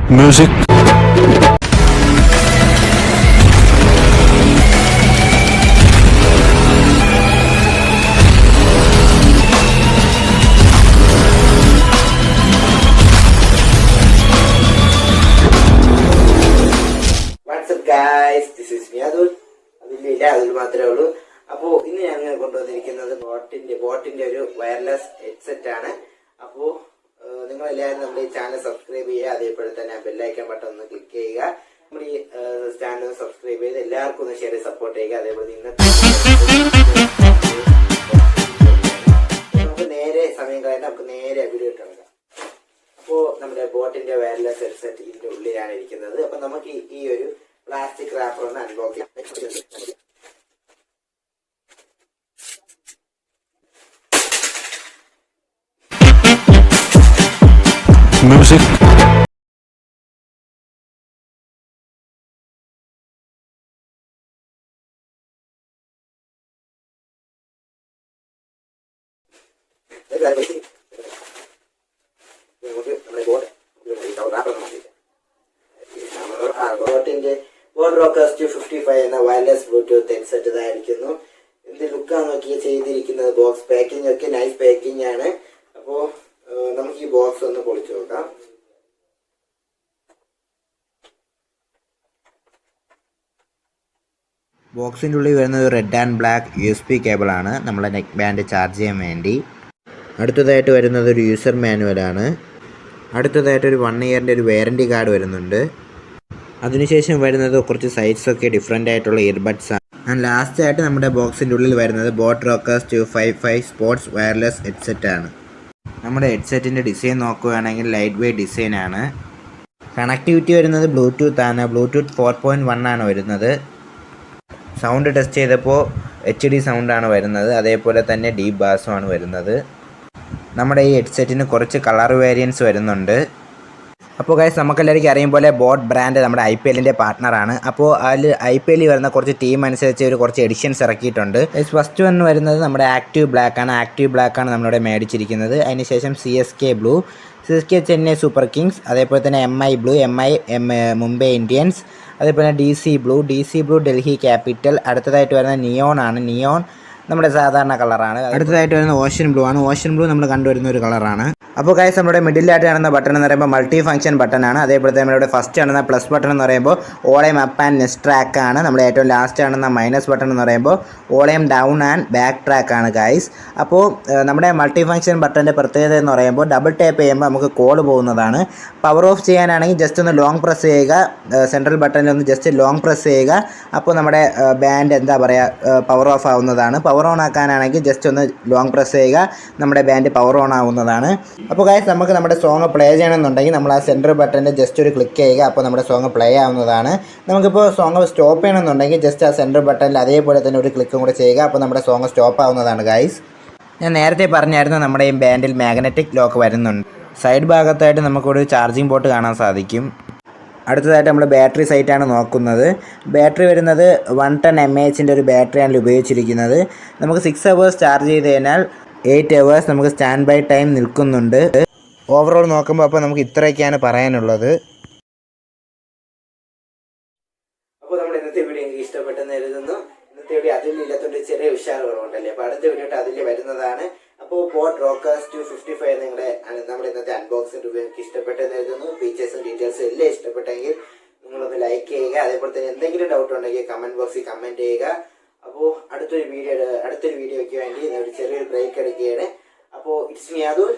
Music. What's up guys? This is me Adul. അതിൽ മാത്രമേ ഉള്ളൂ. അപ്പോൾ ഇന്ന് ഞാൻ കൊണ്ടുവന്നിരിക്കുന്നത് ബോട്ടിന്റെ ഒരു വയർലെസ് ഹെഡ്സെറ്റ് ആണ്. അപ്പോൾ നിങ്ങളെല്ലാവരും നമ്മുടെ ഈ ചാനൽ സബ്സ്ക്രൈബ് ചെയ്യുക, അതേപോലെ തന്നെ ബെല്ലൈക്കൺ ബട്ടൺ ഒന്ന് ക്ലിക്ക് ചെയ്യുക. നമ്മൾ ഈ ചാനൽ സബ്സ്ക്രൈബ് ചെയ്ത് എല്ലാവർക്കും ഒന്ന് ഷെയർ സപ്പോർട്ട് ചെയ്യുക. അതേപോലെ ഇന്നത്തെ നമുക്ക് നേരെ സമയം കളയാണ്ട് നമുക്ക് നേരെ വീഡിയോ ഇട്ടുകൊടുക്കാം. അപ്പോൾ നമ്മുടെ ബോട്ടിന്റെ വയർലെസ് ഹെഡ്സെറ്റ് ഇതിന്റെ ഉള്ളിലാണ് ഇരിക്കുന്നത്. അപ്പൊ നമുക്ക് ഈ ഒരു പ്ലാസ്റ്റിക് റാപ്പർ ഒന്ന് അൺബോക്സ് ചെയ്യാം. Music. ബോട്ട് റോക്കേഴ്സ് 255 എന്ന വയർലെസ് ബ്ലൂടൂത്ത് ഹെഡ്സെറ്റ് ഇതായിരിക്കുന്നു. എന്ത് ലുക്കാണ് നോക്കിയാൽ ചെയ്തിരിക്കുന്നത്. ബോക്സ് പാക്കിംഗ് ഒക്കെ നൈസ് പാക്കിംഗ് ആണ്. അപ്പോൾ നമുക്ക് ഈ ബോക്സ് ഒന്ന് പൊളിച്ചു നോക്കാം. ബോക്സിൻ്റെ ഉള്ളിൽ വരുന്നത് റെഡ് ആൻഡ് ബ്ലാക്ക് USB കേബിളാണ് നമ്മളെ നെക്ക് ബാൻഡ് ചാർജ് ചെയ്യാൻ വേണ്ടി. അടുത്തതായിട്ട് വരുന്നത് ഒരു യൂസർ മാനുവലാണ്. അടുത്തതായിട്ട് ഒരു 1 ഇയറിൻ്റെ ഒരു വാറൻറ്റി കാർഡ് വരുന്നുണ്ട്. അതിനുശേഷം വരുന്നത് കുറച്ച് സൈഡ്സൊക്കെ ഡിഫറെൻ്റ് ആയിട്ടുള്ള ഇയർബഡ്സ് ആണ്. ആൻഡ് ലാസ്റ്റ് ആയിട്ട് നമ്മുടെ ബോക്സിൻ്റെ ഉള്ളിൽ വരുന്നത് boat rockers 255 sports wireless headset ആണ്. നമ്മുടെ ഹെഡ്സെറ്റിൻ്റെ ഡിസൈൻ നോക്കുകയാണെങ്കിൽ ലൈറ്റ് വെയ്റ്റ് ഡിസൈനാണ്. കണക്ടിവിറ്റി വരുന്നത് ബ്ലൂടൂത്ത് ആണ്. ബ്ലൂടൂത്ത് 4.1 ആണ് വരുന്നത്. സൗണ്ട് ടെസ്റ്റ് ചെയ്തപ്പോൾ HD സൗണ്ടാണ് വരുന്നത്. അതേപോലെ തന്നെ ഡീപ്പ് ബാസുമാണ് വരുന്നത്. നമ്മുടെ ഈ ഹെഡ്സെറ്റിന് കുറച്ച് കളർ വേരിയൻസ് വരുന്നുണ്ട്. അപ്പോൾ ഗൈസ് നമുക്കെല്ലാവർക്കും അറിയും പോലെ ബോട്ട് ബ്രാൻഡ് നമ്മുടെ IPLൻ്റെ പാർട്ട്ണറാണ്. അപ്പോൾ അതിൽ IPL വരുന്ന കുറച്ച് ടീം അനുസരിച്ച് ഒരു കുറച്ച് എഡിഷൻസ് ഇറക്കിയിട്ടുണ്ട്. ഫസ്റ്റ് വൺ വരുന്നത് നമ്മുടെ ആക്റ്റീവ് ബ്ലാക്ക് ആണ് നമ്മളിവിടെ മേടിച്ചിരിക്കുന്നത്. അതിനുശേഷം CSK blue, CSK Chennai super Kings, അതേപോലെ തന്നെ MI ബ്ലൂ, മുംബൈ ഇന്ത്യൻസ്, അതേപോലെ DC ബ്ലൂ ഡൽഹി ക്യാപിറ്റൽ. അടുത്തതായിട്ട് വരുന്നത് നിയോൺ ആണ്. നിയോൺ നമ്മുടെ സാധാരണ കളറാണ്. അടുത്തതായിട്ട് വരുന്നത് ഓഷ്യൻ ബ്ലൂ ആണ്. ഓഷ്യൻ ബ്ലൂ നമ്മൾ കണ്ടുവരുന്ന ഒരു കളറാണ്. അപ്പോൾ ഗൈസ് നമ്മുടെ മിഡിലായിട്ട് കാണുന്ന ബട്ടൺ എന്ന് പറയുമ്പോൾ മൾട്ടി ഫംഗ്ഷൻ ബട്ടൺ ആണ്. അതേപോലെ തന്നെ നമ്മുടെ ഫസ്റ്റ് കാണുന്ന പ്ലസ് ബട്ടൺ എന്ന് പറയുമ്പോൾ ഓളയം അപ്പ് ആൻഡ് നെക്സ്റ്റ് ട്രാക്ക് ആണ്. നമ്മുടെ ഏറ്റവും ലാസ്റ്റ് കാണുന്ന മൈനസ് ബട്ടൺ എന്ന് പറയുമ്പോൾ ഓളയം ഡൗൺ ആൻഡ് ബാക്ക് ട്രാക്ക് ആണ് ഗൈസ്. അപ്പോൾ നമ്മുടെ മൾട്ടി ഫംഗ്ഷൻ ബട്ടൻ്റെ പ്രത്യേകത എന്ന് പറയുമ്പോൾ ഡബിൾ ടാപ്പ് ചെയ്യുമ്പോൾ നമുക്ക് കോൾ പോകുന്നതാണ്. പവർ ഓഫ് ചെയ്യാനാണെങ്കിൽ ജസ്റ്റ് ഒന്ന് ലോങ് പ്രസ് ചെയ്യുക. സെൻട്രൽ ബട്ടണിൽ ഒന്ന് ജസ്റ്റ് ലോങ് പ്രസ് ചെയ്യുക. അപ്പോൾ നമ്മുടെ ബാൻഡ് എന്താ പറയുക പവർ ഓഫ് ആവുന്നതാണ്. പവർ ഓൺ ആക്കാനാണെങ്കിൽ ജസ്റ്റ് ഒന്ന് ലോങ് പ്രസ് ചെയ്യുക. നമ്മുടെ ബാൻഡ് പവർ ഓൺ ആവുന്നതാണ്. അപ്പോൾ ഗൈസ് നമുക്ക് നമ്മുടെ സോങ് പ്ലേ ചെയ്യണമെന്നുണ്ടെങ്കിൽ നമ്മൾ ആ സെൻറ്റർ ബട്ടൻ്റെ ജസ്റ്റ് ഒരു ക്ലിക്ക് ചെയ്യുക. അപ്പോൾ നമ്മുടെ സോങ് പ്ലേ ആവുന്നതാണ്. നമുക്കിപ്പോൾ സോങ് സ്റ്റോപ്പ് ചെയ്യണമെന്നുണ്ടെങ്കിൽ ജസ്റ്റ് ആ സെൻറ്റർ ബട്ടണിൽ അതേപോലെ തന്നെ ഒരു ക്ലിക്കും കൂടെ ചെയ്യുക. അപ്പോൾ നമ്മുടെ സോങ് സ്റ്റോപ്പ് ആവുന്നതാണ് ഗൈസ്. ഞാൻ നേരത്തെ പറഞ്ഞായിരുന്നു നമ്മുടെ ഈ ബാൻഡിൽ മാഗ്നറ്റിക് ലോക്ക് വരുന്നുണ്ട്. സൈഡ് ഭാഗത്തായിട്ട് നമുക്കൊരു ചാർജിങ് പോർട്ട് കാണാൻ സാധിക്കും. അടുത്തതായിട്ട് നമ്മൾ ബാറ്ററി സൈറ്റാണ് നോക്കുന്നത്. ബാറ്ററി വരുന്നത് 110 mAh ഒരു ബാറ്ററിയാണ് ഉപയോഗിച്ചിരിക്കുന്നത്. നമുക്ക് 6 hours ചാർജ് ചെയ്ത് കഴിഞ്ഞാൽ 8 hours നമുക്ക് സ്റ്റാൻഡ് ബൈ ടൈം നിൽക്കുന്നുണ്ട്. ഓവറോൾ നോക്കുമ്പോൾ അപ്പോൾ നമുക്ക് ഇത്രയൊക്കെയാണ് പറയാനുള്ളത്. അപ്പോൾ നമ്മുടെ ഇന്നത്തെ വീഡിയോ എനിക്ക് ഇഷ്ടപ്പെട്ടെന്ന് കരുതുന്നു. ഇന്നത്തെ വീഡിയോ അതിലില്ലാത്തതുകൊണ്ട് ചെറിയ ഉഷാർ കുറവുണ്ടല്ലേ. അപ്പോൾ അടുത്ത വീഡിയോ അതിൽ വരുന്നതാണ്. അപ്പോൾ ബോട്ട് റോക്കേഴ്സ് 255 നമ്മുടെ ഇന്നത്തെ അൺബോക്സിംഗ് റിവ്യൂ എനിക്ക് ഇഷ്ടപ്പെട്ടെന്ന് കരുതുന്നു. ഫീച്ചേഴ്സും ഡീറ്റെയിൽസും എല്ലാം ഇഷ്ടപ്പെട്ടെങ്കിൽ നിങ്ങളൊന്ന് ലൈക്ക് ചെയ്യുക. അതേപോലെ തന്നെ എന്തെങ്കിലും ഡൗട്ട് ഉണ്ടെങ്കിൽ കമൻറ്റ് ബോക്സിൽ കമൻറ്റ് ചെയ്യുക. അപ്പോൾ അടുത്തൊരു വീഡിയോയ്ക്ക് വേണ്ടി ഒരു ചെറിയൊരു ബ്രേക്ക് എടുക്കുകയാണ്. അപ്പോൾ ഇറ്റ്സ് മീ അതുൽ.